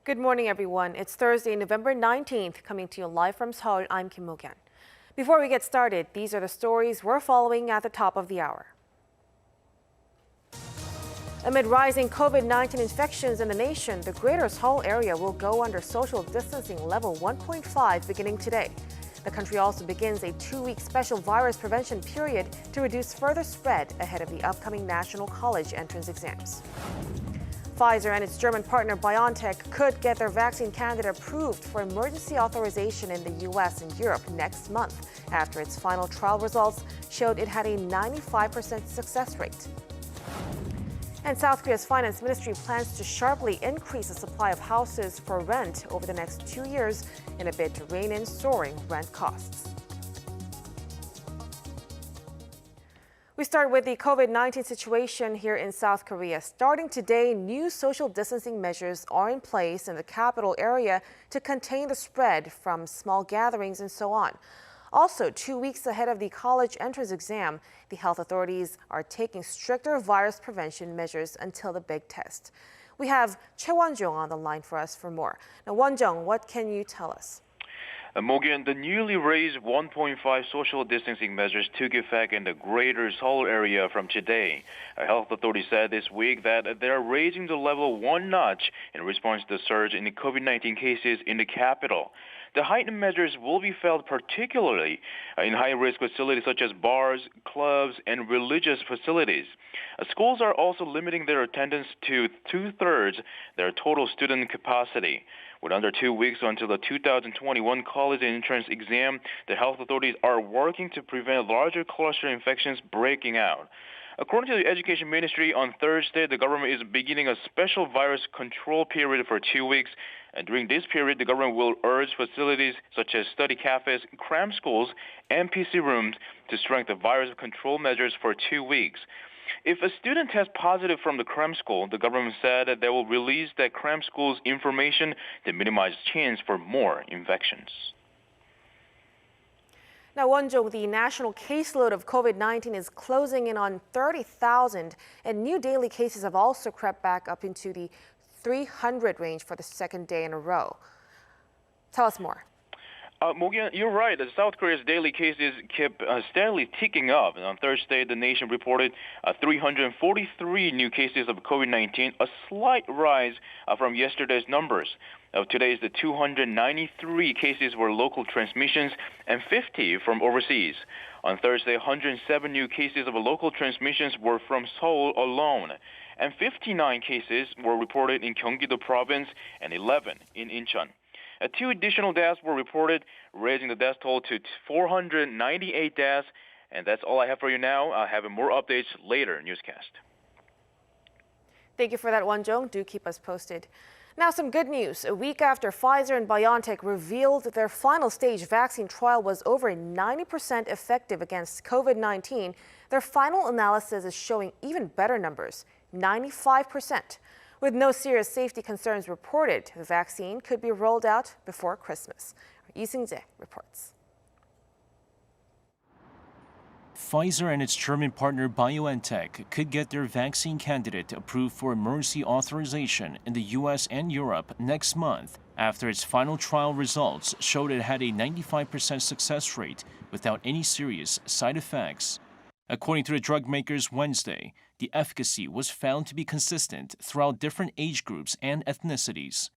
Good morning, everyone. It's Thursday, November 19th, coming to you live from Seoul. I'm Kim Mo-kyan. Before we get started, these are the stories we're following at the top of the hour. Amid rising COVID-19 infections in the nation, the greater Seoul area will go under social distancing level 1.5 beginning today. The country also begins a 2-week special virus prevention period to reduce further spread ahead of the upcoming national college entrance exams. Pfizer and its German partner BioNTech could get their vaccine candidate approved for emergency authorization in the U.S. and Europe next month after its final trial results showed it had a 95% success rate. And South Korea's finance ministry plans to sharply increase the supply of houses for rent over the next 2 years in a bid to rein in soaring rent costs. We start with the COVID-19 situation here in South Korea. Starting today, new social distancing measures are in place in the capital area to contain the spread from small gatherings and so on. Also, 2 weeks ahead of the college entrance exam, the health authorities are taking stricter virus prevention measures until the big test. We have Choi Won-jung on the line for us for more. Now, Won-jung, what can you tell us? Mo-kyan, the newly raised 1.5 social distancing measures took effect in the greater Seoul area from today. Health authorities said this week that they are raising the level one notch in response to the surge in the COVID-19 cases in the capital. The heightened measures will be felt particularly in high-risk facilities such as bars, clubs, and religious facilities. Schools are also limiting their attendance to 2/3 their total student capacity. With under 2 weeks until the 2021 college entrance exam, the health authorities are working to prevent larger cluster infections breaking out. According to the Education Ministry, on Thursday, the government is beginning a special virus control period for 2 weeks. And during this period, the government will urge facilities such as study cafes, cram schools, and PC rooms to strengthen virus control measures for 2 weeks. If a student tests positive from the cram school, the government said that they will release that cram school's information to minimize chance for more infections. Now, Won-jung, the national caseload of COVID-19 is closing in on 30,000, and new daily cases have also crept back up into the 300 range for the second day in a row. Tell us more. Mo-kyan, you're right. South Korea's daily cases kept steadily ticking up. And on Thursday, the nation reported 343 new cases of COVID-19, a slight rise from yesterday's numbers. Today's the 293 cases were local transmissions and 50 from overseas. On Thursday, 107 new cases of local transmissions were from Seoul alone, and 59 cases were reported in Gyeonggi-do province and 11 in Incheon. 2 additional deaths were reported, raising the death toll to 498 deaths. And that's all I have for you now. I'll have more updates later in newscast. Thank you for that, Won-jung. Do keep us posted. Now, some good news. A week after Pfizer and BioNTech revealed their final stage vaccine trial was over 90% effective against COVID-19, their final analysis is showing even better numbers, 95%. With no serious safety concerns reported, the vaccine could be rolled out before Christmas. Lee Seung-jae reports. Pfizer and its German partner BioNTech could get their vaccine candidate approved for emergency authorization in the U.S. and Europe next month after its final trial results showed it had a 95% success rate without any serious side effects. According to the drug makers Wednesday, the efficacy was found to be consistent throughout different age groups and ethnicities.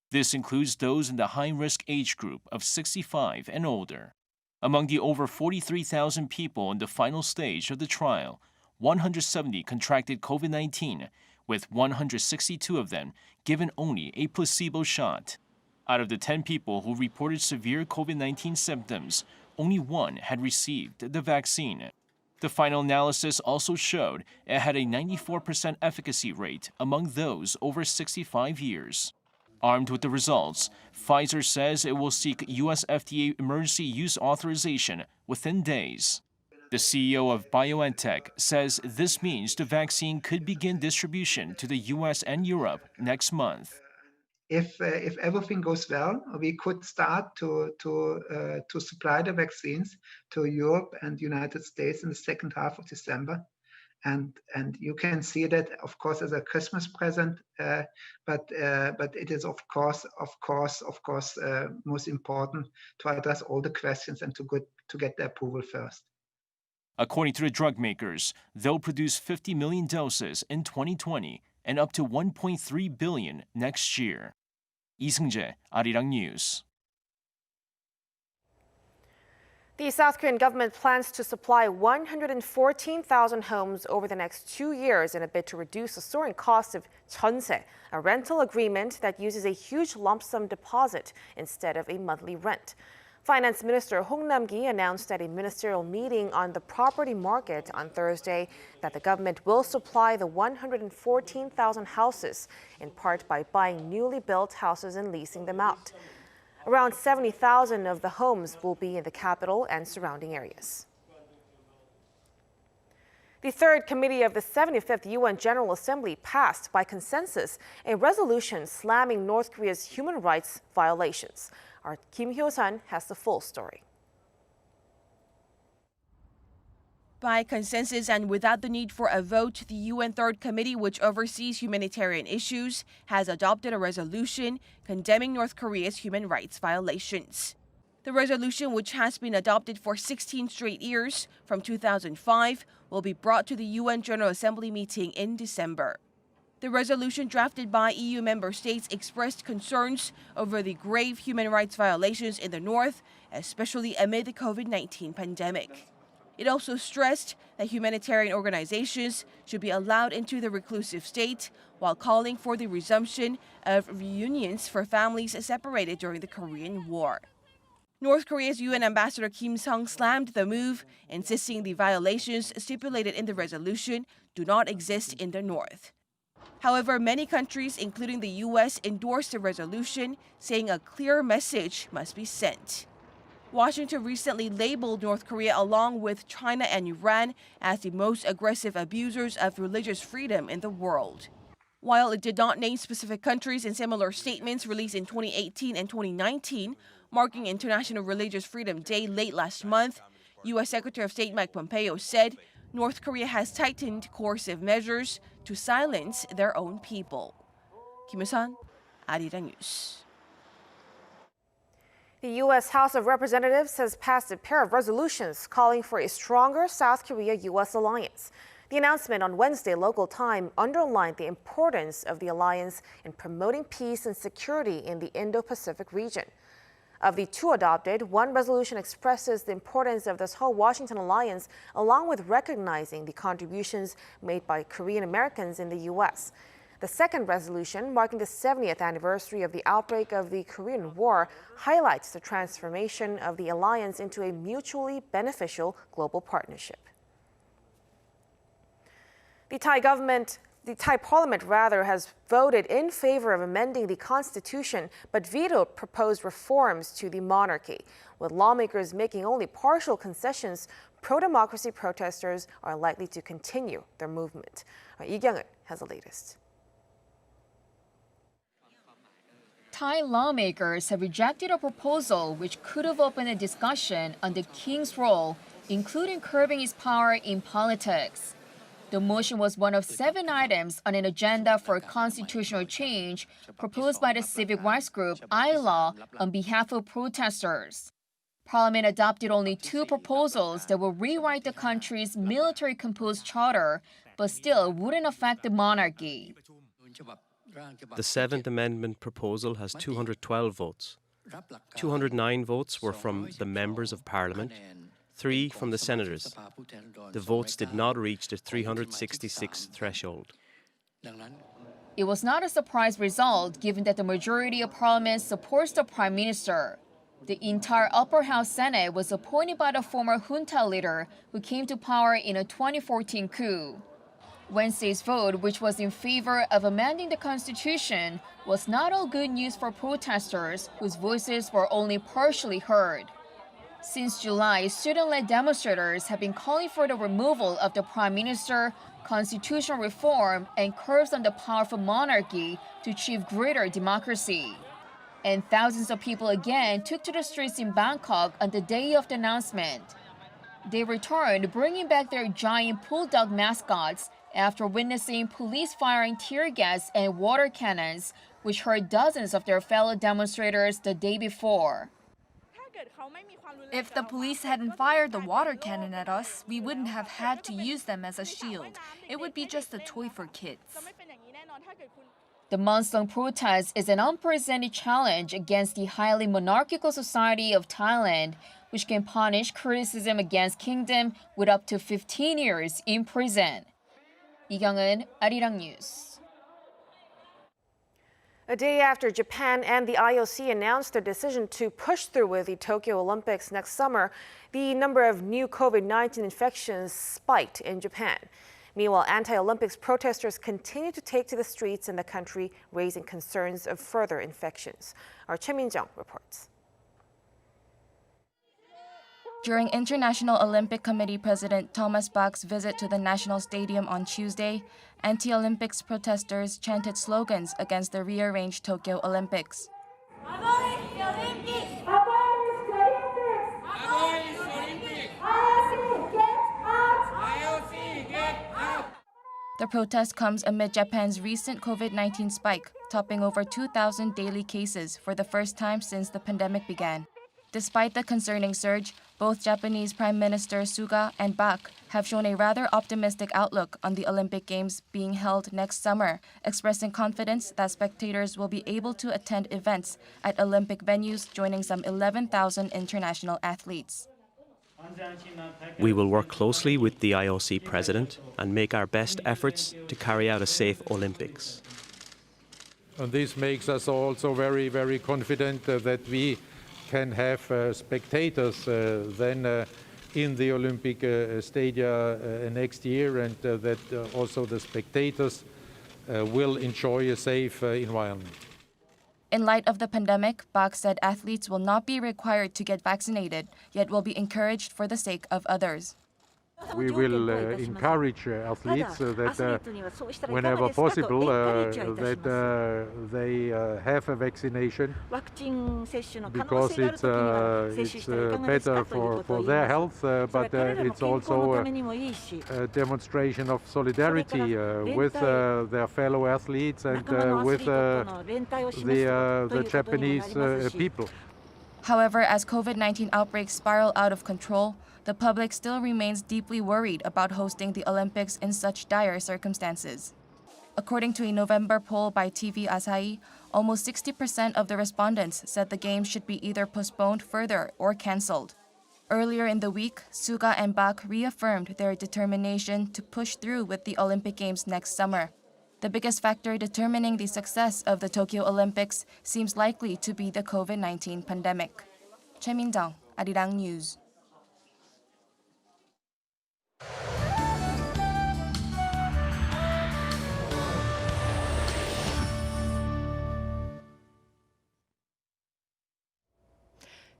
This includes those in the high-risk age group of 65 and older. Among the over 43,000 people in the final stage of the trial, 170 contracted COVID-19, with 162 of them given only a placebo shot. Out of the 10 people who reported severe COVID-19 symptoms, only 1 had received the vaccine. The final analysis also showed it had a 94% efficacy rate among those over 65 years. Armed with the results, Pfizer says it will seek U.S. FDA emergency use authorization within days. The CEO of BioNTech says this means the vaccine could begin distribution to the U.S. and Europe next month. If everything goes well, we could start to supply the vaccines to Europe and the United States in the second half of December. and you can see that, of course, as a Christmas present, but it is of course most important to address all the questions and to get the approval first. According to the drug makers, they'll produce 50 million doses in 2020 and up to 1.3 billion next year. 이승재, Arirang News. The South Korean government plans to supply 114,000 homes over the next 2 years in a bid to reduce the soaring cost of jeonse, a rental agreement that uses a huge lump sum deposit instead of a monthly rent. Finance Minister Hong Nam-gi announced at a ministerial meeting on the property market on Thursday that the government will supply the 114,000 houses, in part by buying newly built houses and leasing them out. Around 70,000 of the homes will be in the capital and surrounding areas. The third committee of the 75th UN General Assembly passed by consensus a resolution slamming North Korea's human rights violations. Our Kim Hyo-sun has the full story. By consensus and without the need for a vote, the UN Third Committee, which oversees humanitarian issues, has adopted a resolution condemning North Korea's human rights violations. The resolution, which has been adopted for 16 straight years from 2005, will be brought to the UN General Assembly meeting in December. The resolution drafted by EU member states expressed concerns over the grave human rights violations in the North, especially amid the COVID-19 pandemic. It also stressed that humanitarian organizations should be allowed into the reclusive state while calling for the resumption of reunions for families separated during the Korean War. North Korea's UN Ambassador Kim Sung slammed the move, insisting the violations stipulated in the resolution do not exist in the North. However, many countries, including the U.S., endorsed the resolution, saying a clear message must be sent. Washington recently labeled North Korea, along with China and Iran, as the most aggressive abusers of religious freedom in the world. While it did not name specific countries in similar statements released in 2018 and 2019, marking International Religious Freedom Day late last month, U.S. Secretary of State Mike Pompeo said North Korea has tightened coercive measures to silence their own people. Kim Hyo-sun, Arirang News. The U.S. House of Representatives has passed a pair of resolutions calling for a stronger South Korea-U.S. alliance. The announcement on Wednesday local time underlined the importance of the alliance in promoting peace and security in the Indo-Pacific region. Of the two adopted, one resolution expresses the importance of this whole Washington alliance, along with recognizing the contributions made by Korean Americans in the U.S. The second resolution, marking the 70th anniversary of the outbreak of the Korean War, highlights the transformation of the alliance into a mutually beneficial global partnership. The Thai parliament has voted in favor of amending the constitution, but vetoed proposed reforms to the monarchy. With lawmakers making only partial concessions, pro-democracy protesters are likely to continue their movement. Lee Kyung-eun has the latest. Thai lawmakers have rejected a proposal which could have opened a discussion on the king's role, including curbing his power in politics. The motion was one of 7 items on an agenda for constitutional change proposed by the civic rights group I-Law on behalf of protesters. Parliament adopted only 2 proposals that will rewrite the country's military-composed charter, but still wouldn't affect the monarchy. The 7th Amendment proposal has 212 votes. 209 votes were from the members of Parliament, 3 from the senators. The votes did not reach the 366 threshold. It was not a surprise result, given that the majority of Parliament supports the Prime Minister. The entire upper house Senate was appointed by the former junta leader who came to power in a 2014 coup. Wednesday's vote, which was in favor of amending the constitution, was not all good news for protesters whose voices were only partially heard. Since July, student-led demonstrators have been calling for the removal of the Prime Minister, constitutional reform, and curbs on the powerful monarchy to achieve greater democracy. And thousands of people again took to the streets in Bangkok on the day of the announcement. They returned, bringing back their giant bulldog mascots after witnessing police firing tear gas and water cannons, which hurt dozens of their fellow demonstrators the day before. If the police hadn't fired the water cannon at us, we wouldn't have had to use them as a shield. It would be just a toy for kids. The month-long protest is an unprecedented challenge against the highly monarchical society of Thailand, which can punish criticism against kingdom with up to 15 years in prison. Lee Kyung-eun, Arirang News. A day after Japan and the IOC announced their decision to push through with the Tokyo Olympics next summer, the number of new COVID-19 infections spiked in Japan. Meanwhile, anti-Olympics protesters continue to take to the streets in the country, raising concerns of further infections. Our Choi Min-jung reports. During International Olympic Committee President Thomas Bach's visit to the National Stadium on Tuesday, anti-Olympics protesters chanted slogans against the rearranged Tokyo Olympics. The protest comes amid Japan's recent COVID-19 spike, topping over 2,000 daily cases for the first time since the pandemic began. Despite the concerning surge, both Japanese Prime Minister Suga and Bach have shown a rather optimistic outlook on the Olympic Games being held next summer, expressing confidence that spectators will be able to attend events at Olympic venues, joining some 11,000 international athletes. We will work closely with the IOC president and make our best efforts to carry out a safe Olympics. And this makes us also very, very confident that we can have spectators then in the Olympic stadia next year, and that also the spectators will enjoy a safe environment. In light of the pandemic, Bach said athletes will not be required to get vaccinated, yet will be encouraged for the sake of others. We will encourage athletes that whenever possible that they have a vaccination, because it's better for their health, but it's also a demonstration of solidarity with their fellow athletes and with the Japanese people. However, as COVID-19 outbreaks spiral out of control, the public still remains deeply worried about hosting the Olympics in such dire circumstances. According to a November poll by TV Asahi, almost 60% of the respondents said the Games should be either postponed further or cancelled. Earlier in the week, Suga and Bach reaffirmed their determination to push through with the Olympic Games next summer. The biggest factor determining the success of the Tokyo Olympics seems likely to be the COVID-19 pandemic. Choi Min-jung, Arirang News.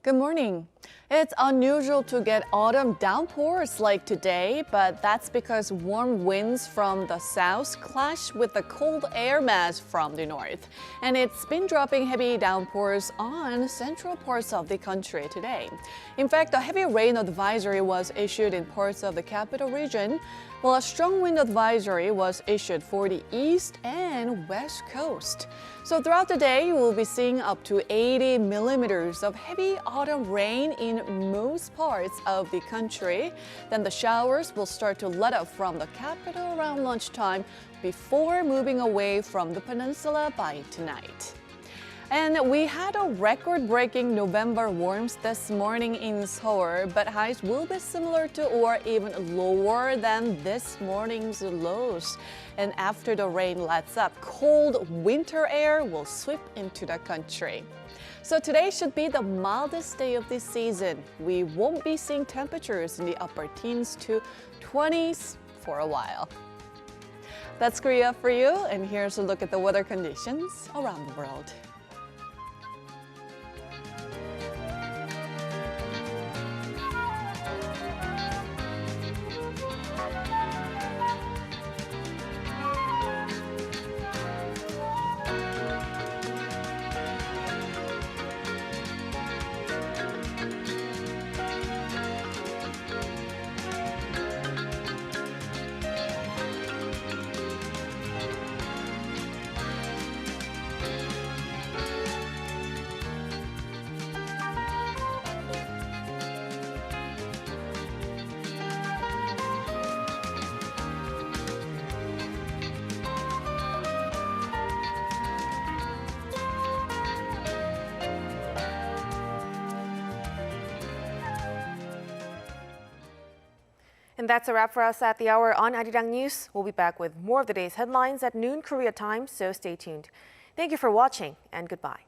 Good morning. It's unusual to get autumn downpours like today, but that's because warm winds from the south clash with the cold air mass from the north. And it's been dropping heavy downpours on central parts of the country today. In fact, a heavy rain advisory was issued in parts of the capital region, while a strong wind advisory was issued for the east and west coast. So throughout the day, you will be seeing up to 80 millimeters of heavy autumn rain in most parts of the country. Then the showers will start to let up from the capital around lunchtime before moving away from the peninsula by tonight. And we had a record-breaking November warmth this morning in Seoul, but highs will be similar to or even lower than this morning's lows. And after the rain lets up, cold winter air will sweep into the country. So today should be the mildest day of this season. We won't be seeing temperatures in the upper teens to 20s for a while. That's Korea for you, and here's a look at the weather conditions around the world. And that's a wrap for us at the hour on Arirang News. We'll be back with more of the day's headlines at noon Korea time, so stay tuned. Thank you for watching and goodbye.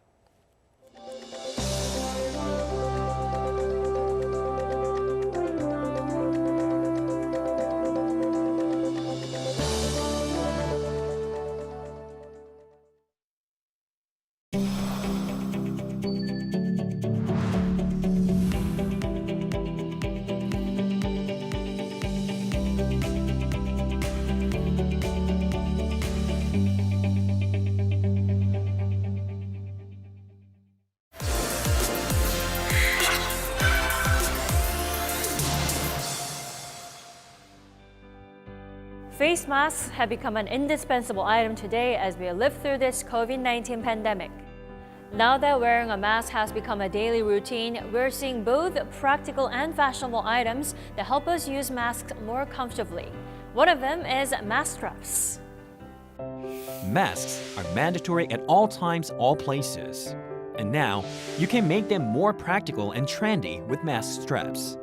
Face masks have become an indispensable item today as we live through this COVID-19 pandemic. Now that wearing a mask has become a daily routine, we're seeing both practical and fashionable items that help us use masks more comfortably. One of them is mask straps. Masks are mandatory at all times, all places. And now, you can make them more practical and trendy with mask straps.